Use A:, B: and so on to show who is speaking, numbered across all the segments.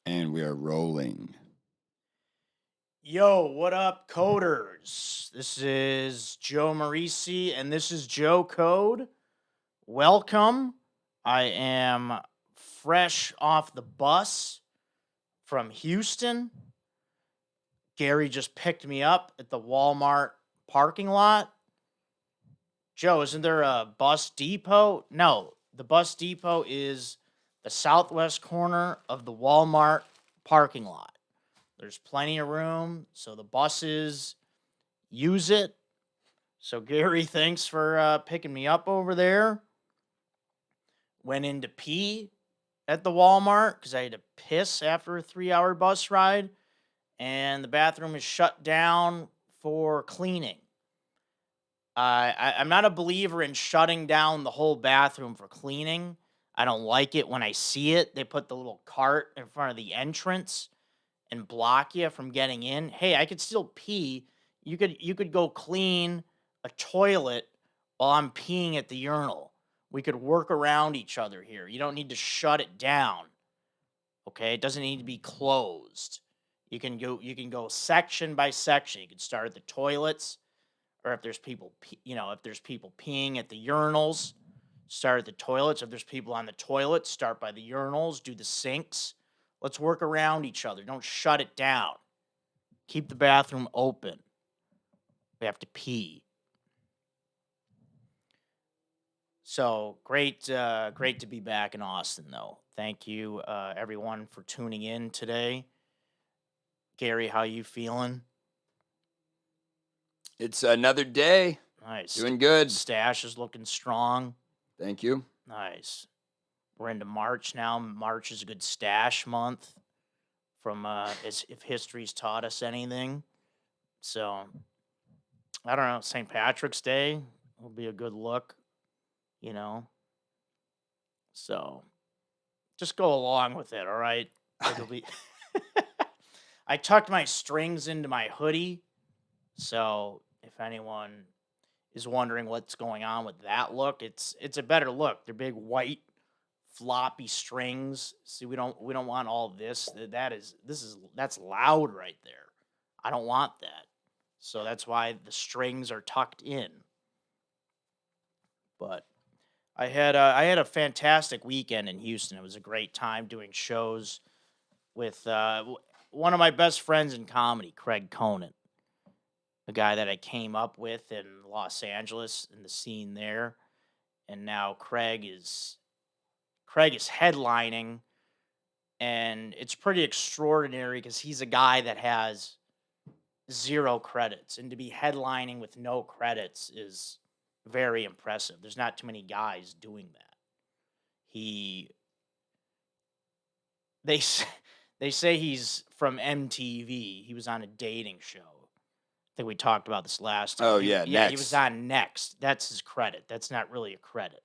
A: And we are rolling.
B: Yo, what up, coders? This is Joe Marrese, and this is Joe Code. Welcome. I am fresh off the bus from Houston. Gary just picked me up at the Walmart parking lot. Joe, isn't there a bus depot? No, the bus depot is the southwest corner of the Walmart parking lot. There's plenty of room, so the buses use it. So, Gary, thanks for picking me up over there. Went in to pee at the Walmart because I had to piss after a 3-hour bus ride, and the bathroom is shut down for cleaning. I'm not a believer in shutting down the whole bathroom for cleaning. I don't like it when I see it. They put the little cart in front of the entrance and block you from getting in. Hey, I could still pee. You could go clean a toilet while I'm peeing at the urinal. We could work around each other here. You don't need to shut it down. Okay? It doesn't need to be closed. You can go section by section. You can start at the toilets, or if there's people if there's people peeing at the urinals, start at the toilets. If there's people on the toilets, start by the urinals, do the sinks. Let's work around each other. Don't shut it down. Keep the bathroom open. We have to pee. So great to be back in Austin, though. Thank you, everyone, for tuning in today. Gary, how you feeling?
A: It's another day.
B: Nice.
A: Doing good.
B: Stash is looking strong.
A: Thank you.
B: Nice. We're into March now. March is a good stash month from if history's taught us anything. So I don't know, St. Patrick's Day will be a good look, you know. So just go along with it, all right? It'll be I tucked my strings into my hoodie. So if anyone is wondering what's going on with that look, it's a better look. They're big white floppy strings. See, we don't want all this. That's loud right there. I don't want that. So that's why the strings are tucked in. But I had a fantastic weekend in Houston. It was a great time doing shows with one of my best friends in comedy, Craig Conan, a guy that I came up with in Los Angeles in the scene there, and now Craig is headlining, and it's pretty extraordinary because he's a guy that has zero credits, and to be headlining with no credits is very impressive. There's not too many guys doing that. He they s- they say he's from MTV. He was on a dating show. I think we talked about this last time.
A: Oh, yeah,
B: Yeah, he was
A: next.
B: on Next. That's his credit. That's not really a credit.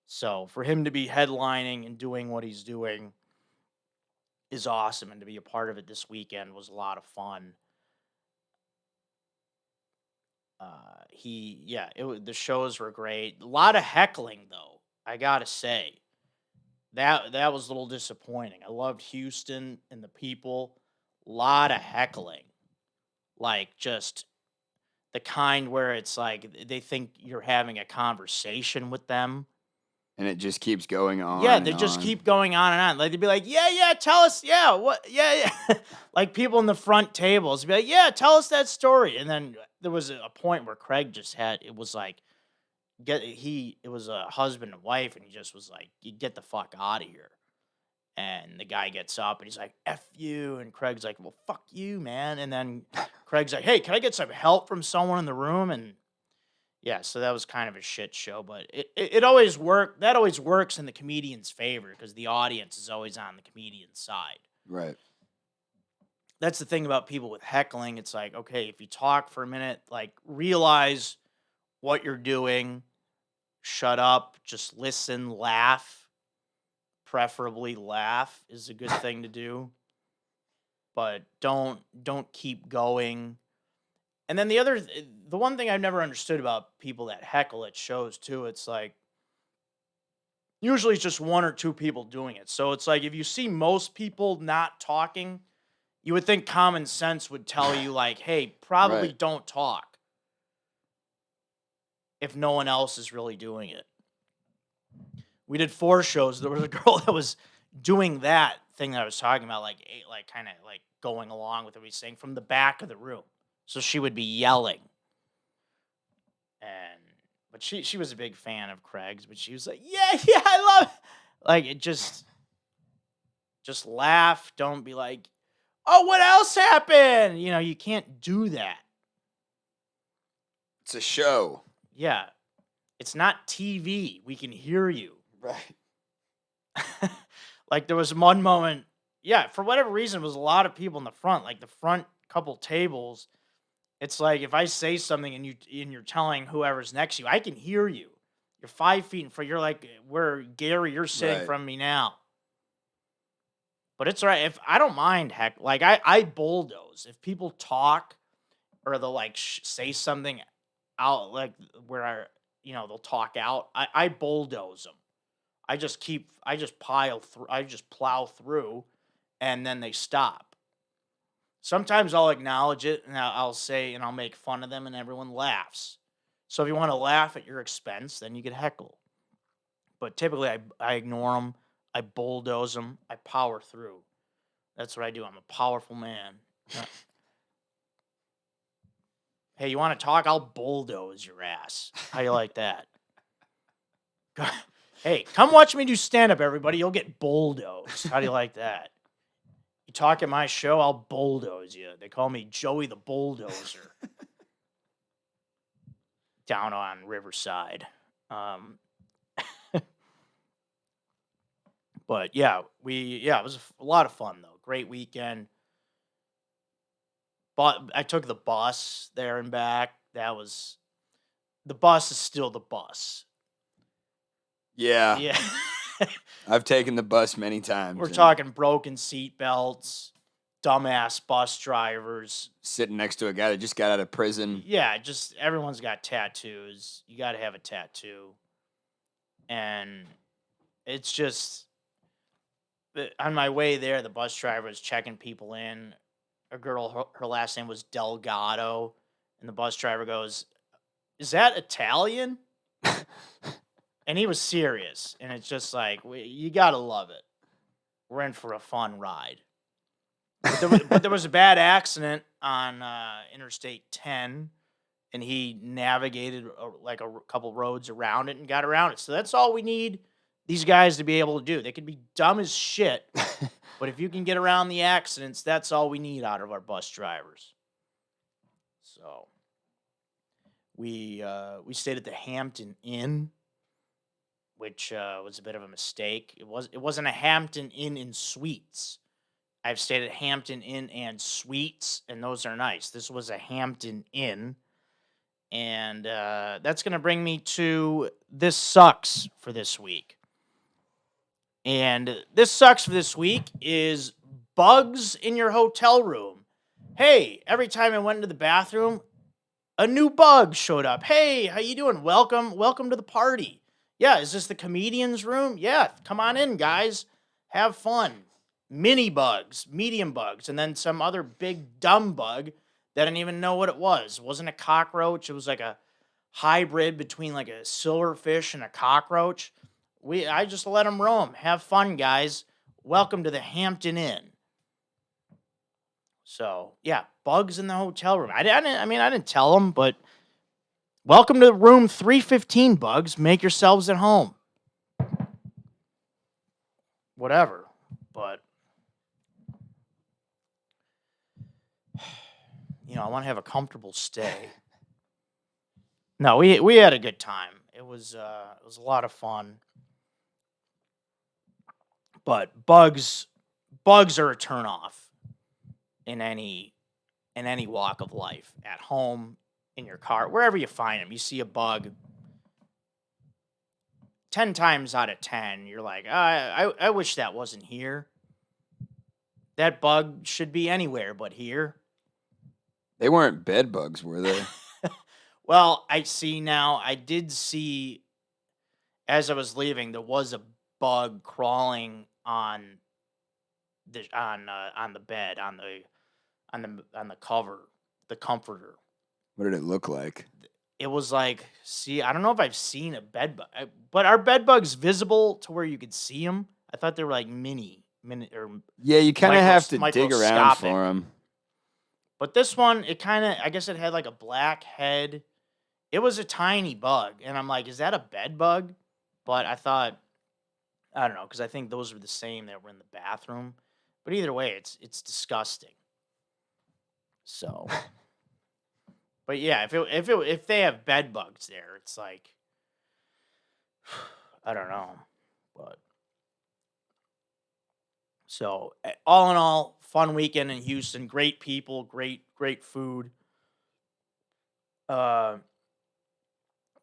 B: So for him to be headlining and doing what he's doing is awesome, and to be a part of it this weekend was a lot of fun. The shows were great. A lot of heckling though. I gotta say that was a little disappointing. I loved Houston and the people. A lot of heckling, like just the kind where it's like they think you're having a conversation with them.
A: And it just keeps going
B: Yeah,
A: on
B: they
A: and
B: just
A: on.
B: keep going on and on. Like they'd be like, "Yeah, yeah, tell us, yeah, what, yeah, yeah." Like people in the front tables be like, "Yeah, tell us that story." And then there was a point where Craig just had it was like it was a husband and wife, and he just was like, "You get the fuck out of here." And the guy gets up and he's like, "F you," and Craig's like, "Well, fuck you, man." And then Craig's like, "Hey, can I get some help from someone in the room?" And yeah, so that was kind of a shit show, but it always worked. That always works in the comedian's favor because the audience is always on the comedian's side.
A: Right.
B: That's the thing about people with heckling. It's like, okay, if you talk for a minute, like realize what you're doing, shut up, just listen, laugh, preferably laugh is a good thing to do, but don't keep going. And then the one thing I've never understood about people that heckle at shows too, it's like Usually it's just one or two people doing it. So it's like if you see most people not talking, you would think common sense would tell you, like, hey, probably
A: Right.
B: don't talk if no one else is really doing it. We did 4 shows. There was a girl that was doing that thing that I was talking about, like, kind of like going along with what he's saying from the back of the room. So she would be yelling. But she was a big fan of Craig's, but she was like, yeah, yeah, I love it. Like, it just laugh. Don't be like, oh, what else happened? You can't do that.
A: It's a show.
B: Yeah. It's not TV. We can hear you.
A: Right.
B: Like, there was one moment, yeah, for whatever reason, it was a lot of people in the front, like the front couple tables. It's like if I say something and you're telling whoever's next to you, I can hear you. You're 5 feet in front. You're like, where Gary, you're sitting
A: Right.
B: from me now. But it's all right. If I don't mind, heck, like I bulldoze. If people talk or they'll like say something out, like where they'll talk out, I bulldoze them. I just plow through, and then they stop. Sometimes I'll acknowledge it and I'll say, and I'll make fun of them, and everyone laughs. So if you want to laugh at your expense, then you can heckle. But typically, I ignore them. I bulldoze them. I power through. That's what I do. I'm a powerful man. Hey, you want to talk? I'll bulldoze your ass. How you like that? Hey, come watch me do stand-up, everybody. You'll get bulldozed. How do you like that? You talk at my show, I'll bulldoze you. They call me Joey the Bulldozer. Down on Riverside. But yeah, it was a lot of fun though. Great weekend. But I took the bus there and back. The bus is still the bus.
A: Yeah.
B: Yeah.
A: I've taken the bus many times.
B: We're
A: and
B: talking broken seat belts, dumbass bus drivers.
A: Sitting next to a guy that just got out of prison.
B: Yeah, just everyone's got tattoos. You got to have a tattoo. And it's just, on my way there, the bus driver was checking people in. A girl, her last name was Delgado. And the bus driver goes, is that Italian? And he was serious. And it's just like, you got to love it. We're in for a fun ride. But there was a bad accident on Interstate 10, and he navigated like a couple roads around it and got around it. So that's all we need these guys to be able to do. They could be dumb as shit, but if you can get around the accidents, that's all we need out of our bus drivers. So we stayed at the Hampton Inn, which was a bit of a mistake. It wasn't a Hampton Inn and Suites. I've stayed at Hampton Inn and Suites, and those are nice. This was a Hampton Inn, and that's going to bring me to This Sucks for this week. And This Sucks for this week is bugs in your hotel room. Hey, every time I went into the bathroom, a new bug showed up. Hey, how you doing? Welcome to the party. Yeah, is this the comedian's room? Yeah, come on in, guys. Have fun. Mini bugs, medium bugs, and then some other big dumb bug that I didn't even know what it was. It wasn't a cockroach. It was like a hybrid between like a silverfish and a cockroach. I just let them roam. Have fun, guys. Welcome to the Hampton Inn. So, yeah, bugs in the hotel room. I didn't tell them, but welcome to room 315, bugs. Make yourselves at home. Whatever, but I want to have a comfortable stay. No, we had a good time. It was a lot of fun. But bugs are a turnoff in any walk of life. At home, in your car, wherever you find them. You see a bug, 10 times out of 10, you're like, I wish that wasn't here. That bug should be anywhere but here.
A: They weren't bed bugs, were they?
B: Well, I see now. I did see as I was leaving, there was a bug crawling on the bed on the cover, the comforter.
A: What did it look like?
B: It was like, see, I don't know if I've seen a bed bug, but are bed bugs visible to where you could see them? I thought they were like mini or
A: Yeah, you kind of have to dig around
B: microscopic.
A: for them.
B: But this one, it kind of, I guess it had like a black head. It was a tiny bug, and I'm like, is that a bed bug? But I thought, I don't know, because I think those were the same that were in the bathroom. But either way, it's disgusting. So, but yeah, if they have bed bugs there, it's like, I don't know, but so all in all, fun weekend in Houston. Great people, great food, uh,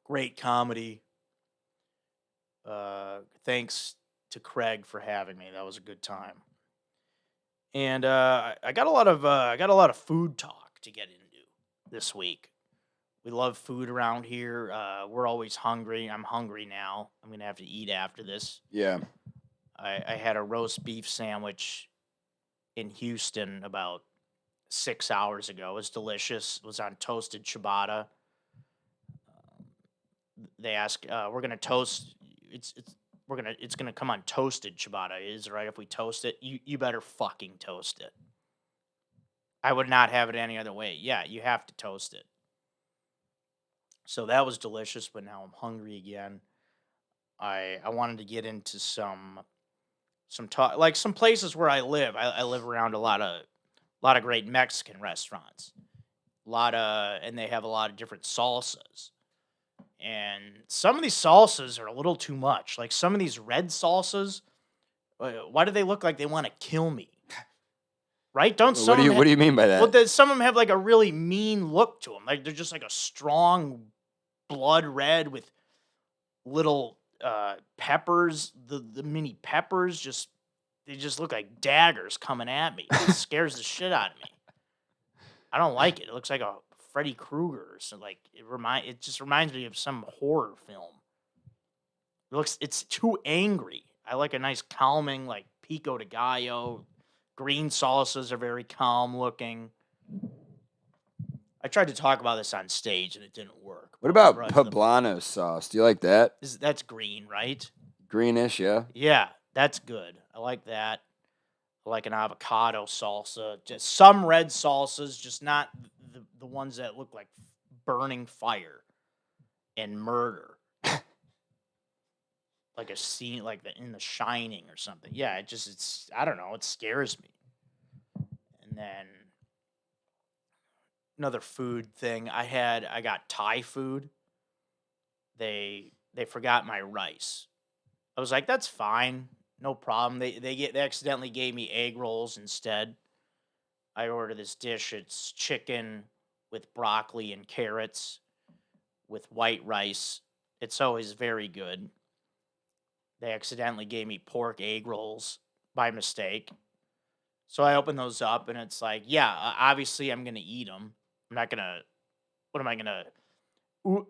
B: great comedy. Thanks to Craig for having me. That was a good time. And I got a lot of food talk to get into this week. We love food around here. We're always hungry. I'm hungry now. I'm gonna have to eat after this.
A: Yeah.
B: I had a roast beef sandwich in Houston about 6 hours ago. It was delicious. It was on toasted ciabatta. They ask, we're gonna toast. It's gonna come on toasted ciabatta. Is it right if we toast it? You better fucking toast it. I would not have it any other way. Yeah, you have to toast it. So that was delicious, but now I'm hungry again. I wanted to get into some talk, like some places where I live. I live around a lot of great Mexican restaurants. And they have a lot of different salsas. And some of these salsas are a little too much. Like some of these red salsas, why do they look like they want to kill me? Right? Don't some
A: What do you mean by that?
B: Well, some of them have like a really mean look to them. Like they're just like a strong blood red with little peppers. The mini peppers they just look like daggers coming at me. It scares the shit out of me. I don't like it. It looks like a Freddy Krueger or something. Like it just reminds me of some horror film. It's too angry. I like a nice calming, like pico de gallo. Green salsas are very calm looking. I tried to talk about this on stage and it didn't work.
A: What about poblano sauce? Do you like that?
B: That's green, right?
A: Greenish, yeah.
B: Yeah, that's good. I like that. I like an avocado salsa. Just some red salsas, just not the ones that look like burning fire and murder. Like a scene, like in The Shining or something. Yeah, it's I don't know. It scares me. And then another food thing I got Thai food. They forgot my rice. I was like, that's fine, no problem. They accidentally gave me egg rolls instead. I ordered this dish. It's chicken with broccoli and carrots with white rice. It's always very good. They accidentally gave me pork egg rolls by mistake. So I opened those up and it's like, yeah, obviously I'm going to eat them. I'm not going to, what am I going to,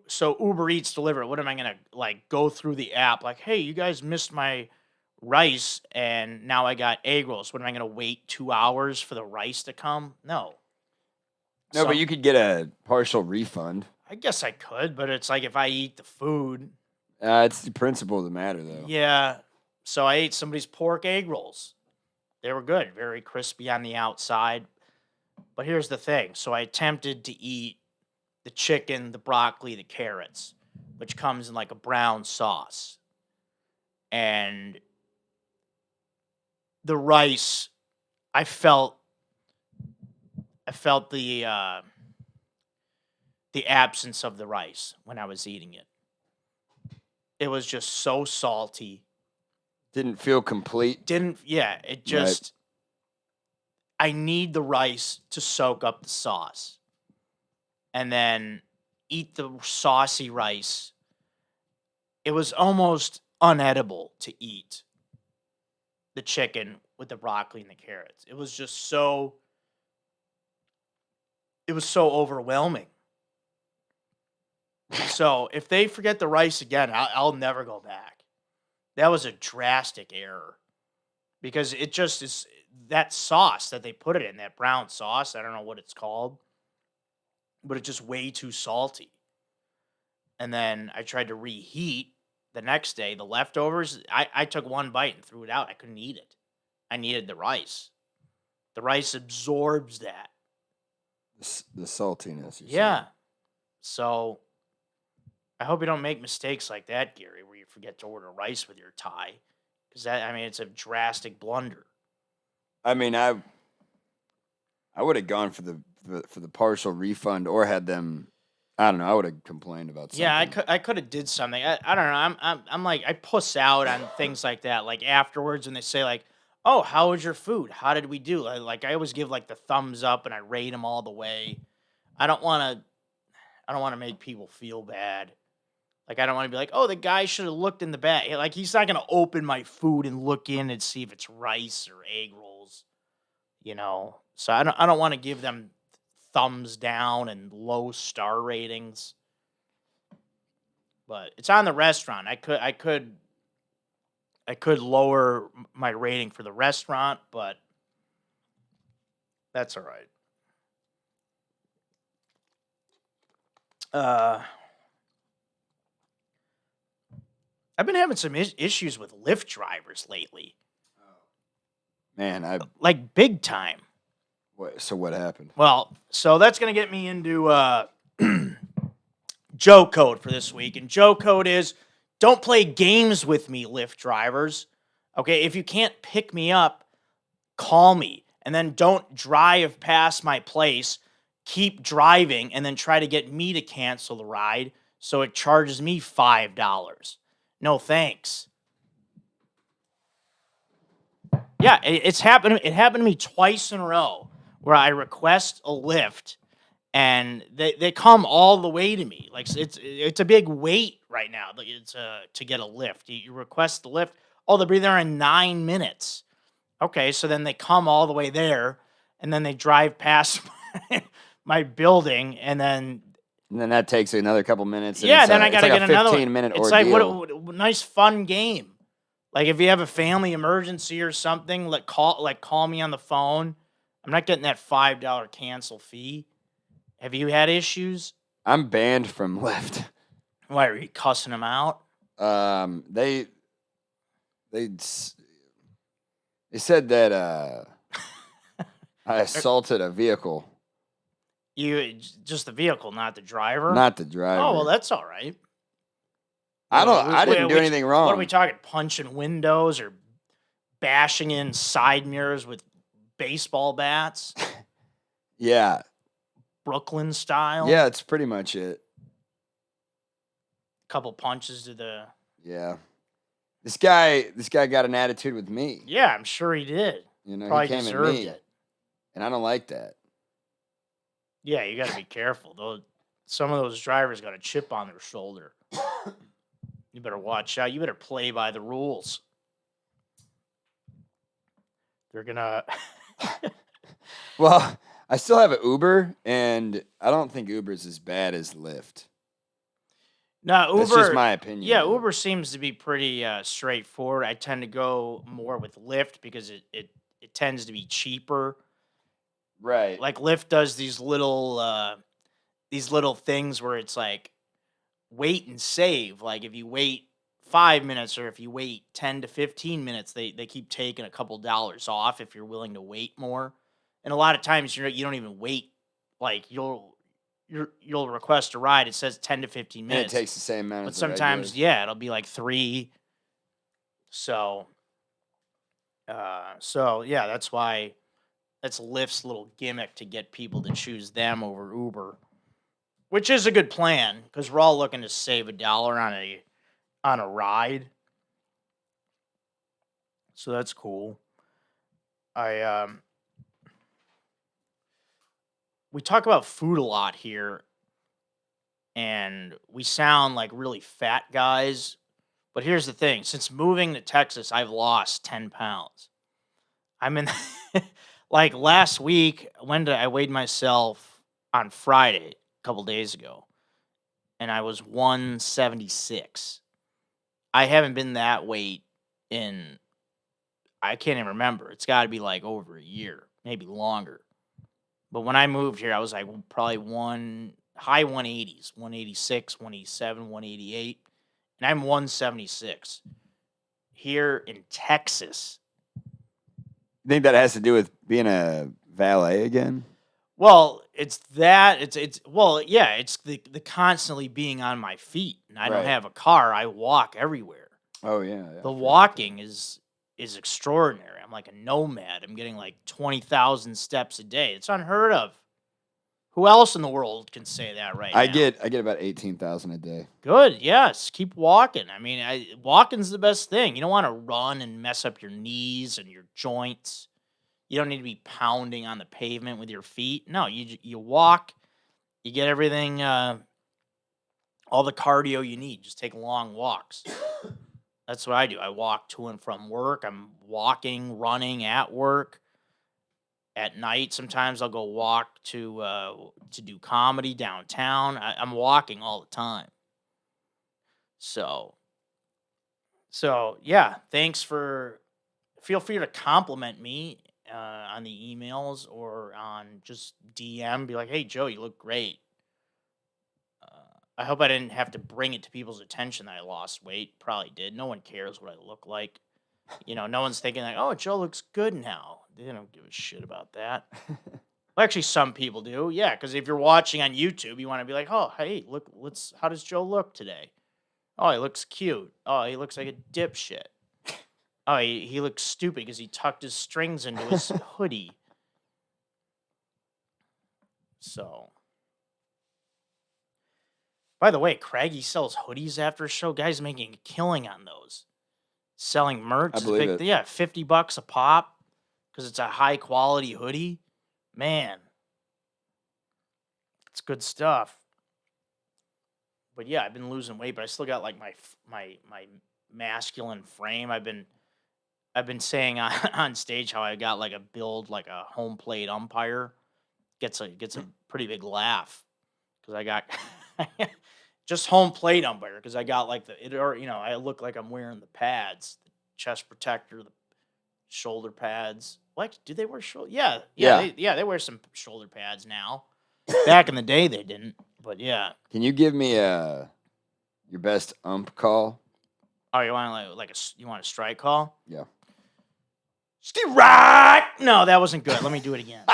B: so Uber Eats deliver. What am I going to like go through the app? Like, hey, you guys missed my rice and now I got egg rolls. What am I going to wait 2 hours for the rice to come? No.
A: No, but you could get a partial refund.
B: I guess I could, but it's like if I eat the food.
A: It's the principle of the matter, though.
B: Yeah. So I ate somebody's pork egg rolls. They were good, very crispy on the outside. But here's the thing. So I attempted to eat the chicken, the broccoli, the carrots, which comes in like a brown sauce. And the rice, I felt the absence of the rice when I was eating it. It was just so salty.
A: Didn't feel complete.
B: It just, right. I need the rice to soak up the sauce. And then eat the saucy rice. It was almost unedible to eat the chicken with the broccoli and the carrots. It was just it was so overwhelming. So if they forget the rice again, I'll never go back. That was a drastic error because it just is that sauce that they put it in, that brown sauce. I don't know what it's called, but it's just way too salty. And then I tried to reheat the next day. The leftovers, I took one bite and threw it out. I couldn't eat it. I needed the rice. The rice absorbs that.
A: The saltiness.
B: Yeah. So I hope you don't make mistakes like that, Gary, where you forget to order rice with your Thai. Because it's a drastic blunder.
A: I mean, I would have gone for the partial refund or had them. I don't know. I would have complained about something.
B: Yeah, I could have did something. I don't know. I'm like I puss out on things like that. Like afterwards, when they say like, "Oh, how was your food? How did we do?" I always give like the thumbs up and I rate them all the way. I don't want to make people feel bad. Like I don't want to be like, "Oh, the guy should have looked in the bag." Like he's not gonna open my food and look in and see if it's rice or egg rolls. So I don't want to give them thumbs down and low star ratings. But it's on the restaurant. I could lower my rating for the restaurant, but that's all right. I've been having some issues with Lyft drivers lately.
A: Man,
B: like big time.
A: So what happened?
B: Well, so that's going to get me into Joe code for this week. And Joe code is don't play games with me, Lyft drivers. Okay, if you can't pick me up, call me. And then don't drive past my place. Keep driving and then try to get me to cancel the ride so it charges me $5. No thanks. Yeah, it's happened. It happened to me twice in a row where I request a lift and they come all the way to me. Like it's a big wait right now. It's to get a lift. You request the lift. Oh, they'll be there in 9 minutes. Okay, so then they come all the way there, and then they drive past my building, and then
A: that takes another couple minutes.
B: Yeah, then I gotta get another
A: 15-minute
B: It's
A: ordeal.
B: like what a nice fun game. Like if you have a family emergency or something, call me on the phone. I'm not getting that $5 cancel fee. Have you had issues?
A: I'm banned from Lyft.
B: Why are you cussing them out?
A: They said that I assaulted a vehicle.
B: Just the vehicle, not the driver?
A: Not the driver.
B: Oh, well, that's all right.
A: I didn't do anything wrong.
B: What are we talking? Punching windows or bashing in side mirrors with baseball bats?
A: Yeah.
B: Brooklyn style?
A: Yeah, it's pretty much it.
B: Couple punches to the...
A: Yeah. This guy got an attitude with me.
B: Yeah, I'm sure he did.
A: Probably he came at me. It. And I don't like that.
B: Yeah, you got to be careful. Some of those drivers got a chip on their shoulder. You better watch out. You better play by the rules. They're going to...
A: Well, I still have an Uber, and I don't think Uber's as bad as Lyft.
B: No, Uber...
A: That's just my opinion.
B: Yeah, Uber seems to be pretty straightforward. I tend to go more with Lyft because it tends to be cheaper.
A: Right.
B: Like Lyft does these little things where it's like wait and save. Like if you wait 5 minutes or if you wait 10 to 15 minutes, they keep taking a couple dollars off if you're willing to wait more. And a lot of times you don't even wait. Like you'll request a ride. It says 10 to 15 minutes.
A: And it takes the same amount.
B: But sometimes, yeah, it'll be like 3. So yeah, that's why. That's Lyft's little gimmick to get people to choose them over Uber, which is a good plan because we're all looking to save $1 on a ride. So that's cool. We talk about food a lot here, and we sound like really fat guys. But here's the thing: since moving to Texas, I've lost 10 pounds. I'm in. Like last week, I weighed myself on Friday, a couple days ago, and I was 176. I haven't been that weight in, I can't even remember. It's got to be like over a year, maybe longer. But when I moved here, I was like probably high 180s, 186, 187, 188, and I'm 176 here in Texas.
A: You think that has to do with being a valet again?
B: Well, it's that. Well, yeah, it's the constantly being on my feet, and I don't
A: Right.
B: have a car. I walk everywhere.
A: Oh yeah.
B: The walking is extraordinary. I'm like a nomad. I'm getting like 20,000 steps a day. It's unheard of. Who else in the world can say that right
A: I
B: now?
A: get about 18,000 a day.
B: Good. Yes. Keep walking. I mean, walking's the best thing. You don't want to run and mess up your knees and your joints. You don't need to be pounding on the pavement with your feet. No, you walk. You get everything, all the cardio you need. Just take long walks. That's what I do. I walk to and from work. I'm walking, running at work. At night, sometimes I'll go walk to do comedy downtown. I'm walking all the time. So yeah. Feel free to compliment me on the emails or on just DM. Be like, hey Joe, you look great. I hope I didn't have to bring it to people's attention that I lost weight. Probably did. No one cares what I look like. No one's thinking like, oh, Joe looks good now. They don't give a shit about that. Well, actually, some people do. Yeah, because if you're watching on YouTube, you want to be like, oh, hey, look, how does Joe look today? Oh, he looks cute. Oh, he looks like a dipshit. Oh, he looks stupid because he tucked his strings into his hoodie. So, by the way, Craigie sells hoodies after a show. Guys making a killing on those. Selling merch.
A: I believe it.
B: Yeah, $50 a pop because it's a high quality hoodie. Man, it's good stuff. But yeah, I've been losing weight, but I still got like my masculine frame. I've been saying on stage how I got like a build like a home plate umpire. Gets a pretty big laugh because I got just home plate umpire because I got like I look like I'm wearing the pads, the chest protector, the shoulder pads. What do they wear? Yeah. They wear some shoulder pads now. Back in the day, they didn't. But yeah.
A: Can you give me your best ump call?
B: Oh, you want you want a strike call?
A: Yeah.
B: Strike! No, that wasn't good. Let me do it again.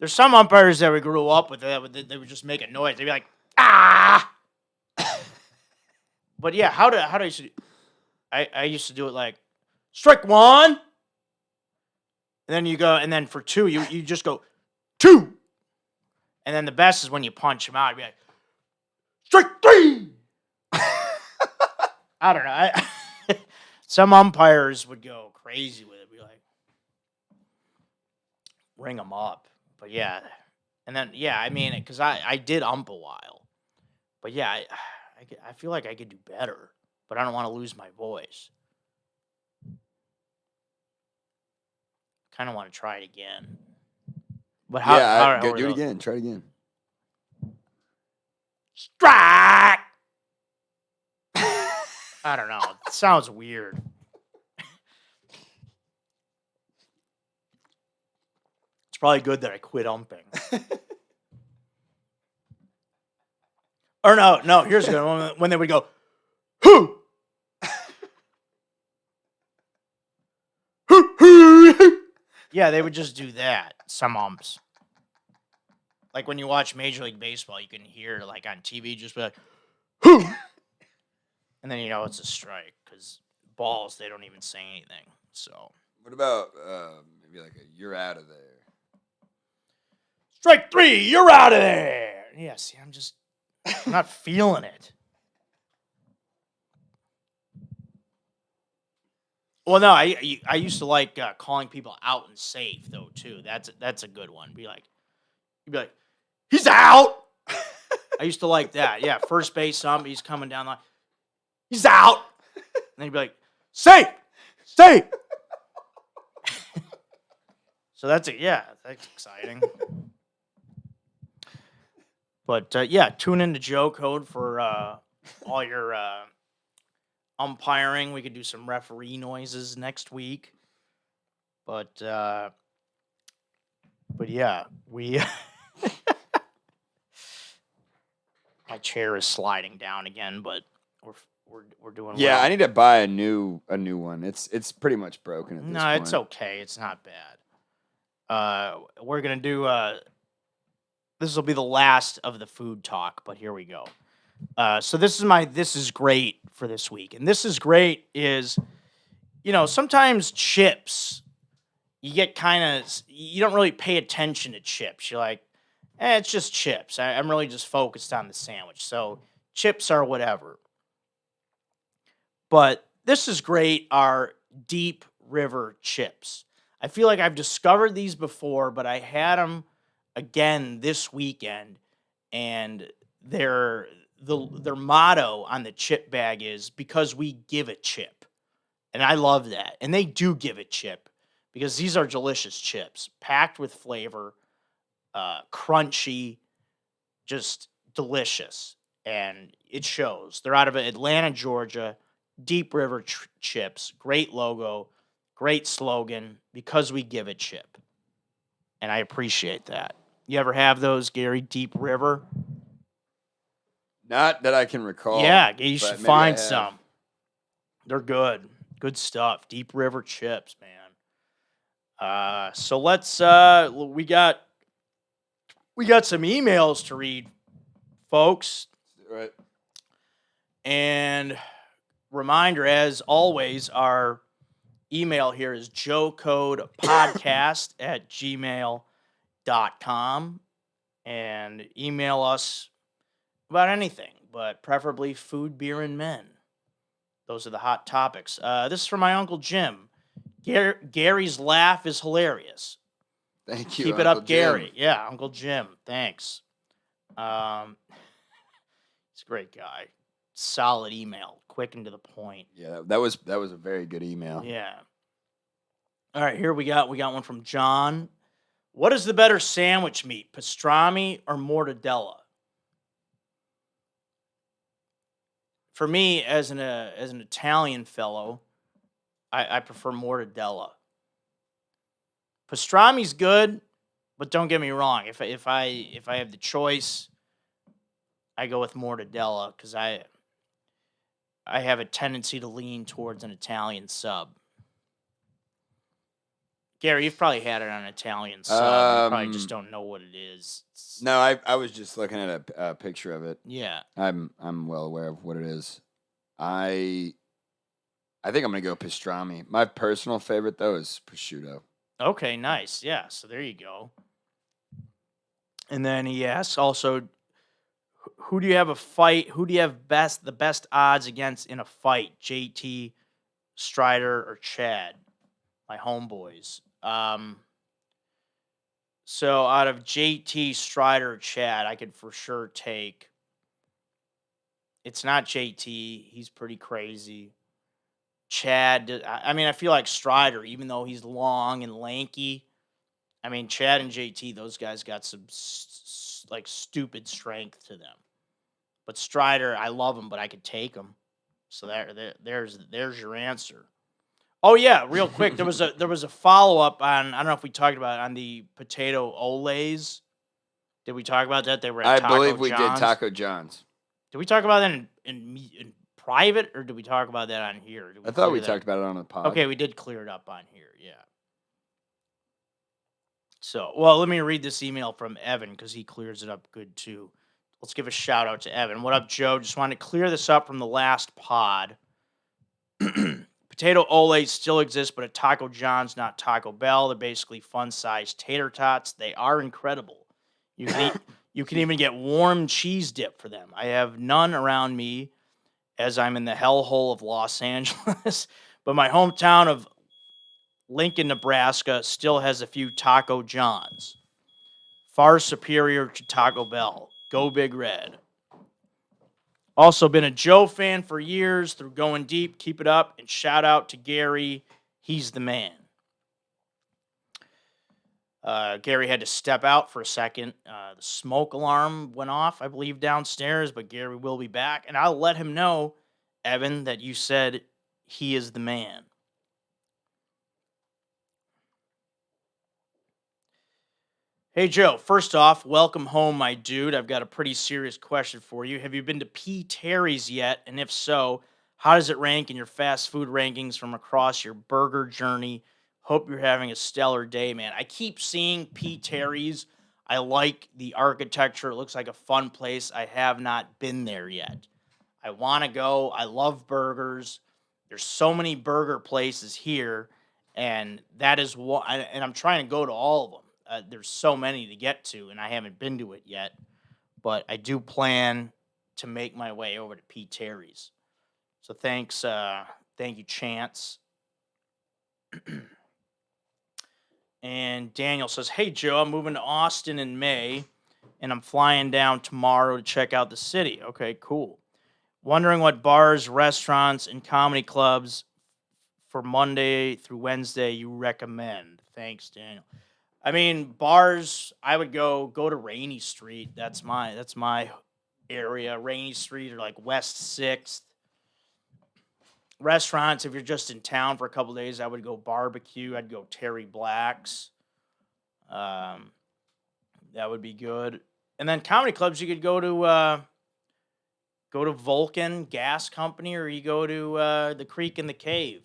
B: There's some umpires that we grew up with that they would just make a noise. They'd be like, ah! But yeah, how do I used to do? I used to do it like, strike one! And then you go, and then for two, you just go, two! And then the best is when you punch him out. You'd be like, strike three! I don't know. Some umpires would go crazy with it. Be like, ring them up. But yeah. And then, yeah, I mean, because I did ump a while. But yeah, I feel like I could do better. But I don't want to lose my voice. Kind of want to try it again. But how
A: do it again. Try it again.
B: Strike! I don't know. It sounds weird. It's probably good that I quit umping. Or no, here's a good one. When they would go, who? Yeah, they would just do that. Some umps. Like when you watch Major League Baseball, you can hear like on TV just be like, who? And then it's a strike because balls, they don't even say anything. So
A: What about maybe like you're out of there?
B: Strike three, you're out of there. Yeah, see, I'm not feeling it. Well, no, I used to like calling people out and safe though too. That's a good one. You'd be like, he's out. I used to like that. Yeah, first base, somebody's coming down the line. He's out. And then you'd be like, safe. So that's exciting. But yeah, tune into Joe Code for all your umpiring. We could do some referee noises next week. But yeah, we my chair is sliding down again, but we're doing
A: Yeah,
B: well.
A: I need to buy a new one. It's pretty much broken at this
B: No,
A: point.
B: it's okay. It's not bad. We're gonna do this will be the last of the food talk, but here we go. So this is great for this week. And this is great is, sometimes chips, you get you don't really pay attention to chips. You're like, it's just chips. I'm really just focused on the sandwich. So chips are whatever. But this is great, are deep river chips. I feel like I've discovered these before, but I had them again this weekend, and their motto on the chip bag is because we give a chip. And I love that. And they do give a chip because these are delicious chips, packed with flavor, crunchy, just delicious. And it shows. They're out of Atlanta, Georgia. Deep River chips. Great logo. Great slogan. Because we give a chip. And I appreciate that. You ever have those, Gary? Deep River?
A: Not that I can recall.
B: Yeah, you
A: but
B: should
A: maybe I
B: find
A: have.
B: some. They're good. Good stuff. Deep River chips, man. So let's we got some emails to read, folks.
A: Right.
B: And reminder, as always, our email here is joecodepodcast@gmail.com. And email us about anything, but preferably food, beer, and men. Those are the hot topics. This is from my Uncle Jim. Gary's laugh is hilarious.
A: Thank you.
B: Keep it
A: Uncle
B: up,
A: Jim.
B: Gary. Yeah, Uncle Jim. Thanks. He's a great guy. Solid email, quick and to the point.
A: Yeah, that was a very good email.
B: Yeah. All right, here we got one from John. What is the better sandwich meat, pastrami or mortadella? For me, as an Italian fellow, I prefer mortadella. Pastrami's good, but don't get me wrong. If I have the choice, I go with mortadella because I have a tendency to lean towards an Italian sub. Gary, you've probably had it on an Italian sub. You probably just don't know what it is.
A: No, I was just looking at a picture of it.
B: Yeah.
A: I'm well aware of what it is. I think I'm gonna go pastrami. My personal favorite though is prosciutto.
B: Okay, nice. Yeah, so there you go. And then he asks also, who do you have the best odds against in a fight? JT, Strider, or Chad? My homeboys. So out of JT, Strider, or Chad, I could for sure take. It's not JT. He's pretty crazy. Chad, I feel like Strider, even though he's long and lanky. Chad and JT, those guys got some stupid strength to them. But Strider, I love him, but I could take him. So there's your answer. Oh yeah, real quick, there was a follow up on, I don't know if we talked about it, on the potato olays. Did we talk about that? They were at
A: I believe we
B: John's?
A: did Taco John's.
B: Did we talk about that in private, or did we talk about that on here?
A: I thought we talked about it on the pod.
B: Okay, we did clear it up on here, yeah. So, well, let me read this email from Evan because he clears it up good too. Let's give a shout out to Evan. What up, Joe? Just wanted to clear this up from the last pod. Potato Olays still exist, but at Taco John's, not Taco Bell. They're basically fun-sized tater tots. They are incredible. You can even get warm cheese dip for them. I have none around me as I'm in the hellhole of Los Angeles, but my hometown of Lincoln, Nebraska still has a few Taco John's. Far superior to Taco Bell. Go Big Red. Also been a Joe fan for years through Going Deep. Keep it up. And shout out to Gary. He's the man. Gary had to step out for a second. The smoke alarm went off, I believe, downstairs, but Gary will be back. And I'll let him know, Evan, that you said he is the man. Hey, Joe, first off, welcome home, my dude. I've got a pretty serious question for you. Have you been to P. Terry's yet? And if so, how does it rank in your fast food rankings from across your burger journey? Hope you're having a stellar day, man. I keep seeing P. Terry's. I like the architecture. It looks like a fun place. I have not been there yet. I want to go. I love burgers. There's so many burger places here, and that is what. And I'm trying to go to all of them. There's so many to get to, and I haven't been to it yet. But I do plan to make my way over to Pete Terry's. So thanks, thank you, Chance. And Daniel says, "Hey Joe, I'm moving to Austin in May, and I'm flying down tomorrow to check out the city." Okay, cool. Wondering what bars, restaurants, and comedy clubs for Monday through Wednesday you recommend. Thanks, Daniel. I mean, bars, I would go to Rainy Street. That's my area. Rainy Street or like West 6th. Restaurants, if you're just in town for a couple days, I would go barbecue. I'd go Terry Black's. That would be good. And then comedy clubs, you could go to Vulcan Gas Company, or you go to the Creek and the Cave,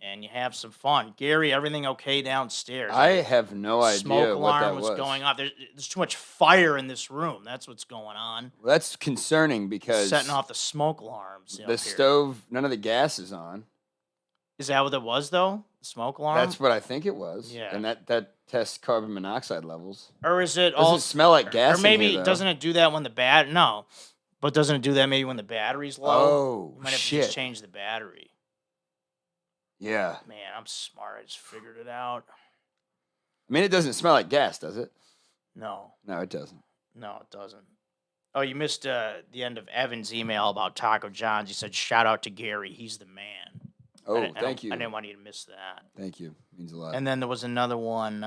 B: and you have some fun. Gary, everything okay downstairs?
A: I have no idea
B: Smoke
A: what that
B: alarm was going off. There's too much fire in this room. That's what's going on.
A: Well, that's concerning because
B: Setting off the smoke alarms.
A: the stove, none of the gas is on.
B: Is that what it was, though? The smoke alarm?
A: That's what I think it was.
B: Yeah.
A: And that tests carbon monoxide levels.
B: Or is it
A: Doesn't smell like gas
B: Or maybe
A: in here, though.
B: doesn't it do that when no. But doesn't it do that maybe when the battery's low?
A: Oh,
B: You might have to
A: shit.
B: just change the battery.
A: Yeah.
B: Man, I'm smart. I just figured it out.
A: I mean, it doesn't smell like gas, does it?
B: No.
A: No, it doesn't.
B: No, it doesn't. Oh, you missed the end of Evan's email about Taco John's. He said, "Shout out to Gary. He's the man."
A: Oh, thank you.
B: I didn't want you to miss that.
A: Thank you. Means a lot.
B: And then there was another one.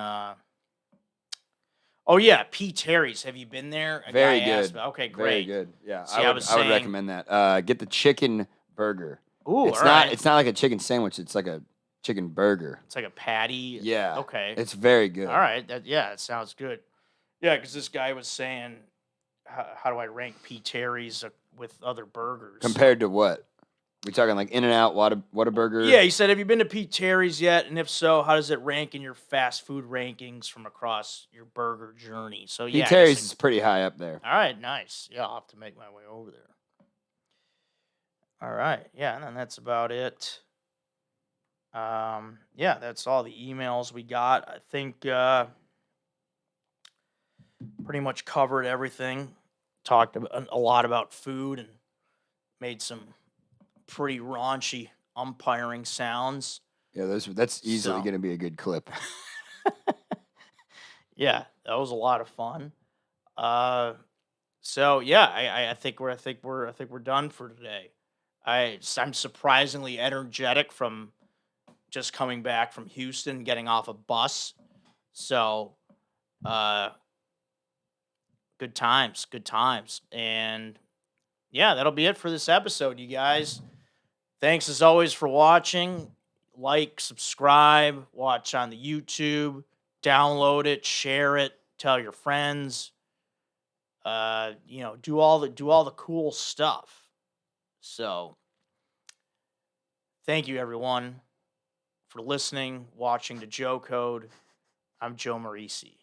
B: Oh, yeah, P. Terry's. Have you been there?
A: Very good.
B: Okay, great.
A: Very good. Yeah,
B: See,
A: I would recommend that. Get the chicken burger.
B: Ooh,
A: it's
B: all
A: not.
B: right.
A: It's not like a chicken sandwich. It's like a chicken burger.
B: It's like a patty.
A: Yeah.
B: Okay.
A: It's very good.
B: All right. That sounds good. Yeah, because this guy was saying, how do I rank P. Terry's with other burgers?
A: Compared to what? We talking like In-N-Out, Whataburger?
B: Yeah, he said, "Have you been to P. Terry's yet? And if so, how does it rank in your fast food rankings from across your burger journey?" So yeah,
A: P. Terry's is pretty high up there.
B: All right, nice. Yeah, I'll have to make my way over there. All right, yeah, and then that's about it. Yeah, that's all the emails we got. I think pretty much covered everything. Talked a lot about food and made some pretty raunchy umpiring sounds.
A: Yeah, that's easily
B: So-
A: going to be a good clip.
B: Yeah, that was a lot of fun. So yeah, I think we're done for today. I'm surprisingly energetic from just coming back from Houston, getting off a bus. So, good times. And yeah, that'll be it for this episode, you guys. Thanks as always for watching. Like, subscribe, watch on the YouTube, download it, share it, tell your friends. Do all the cool stuff. So, thank you everyone for listening, watching the Joe Code. I'm Joe Marrese.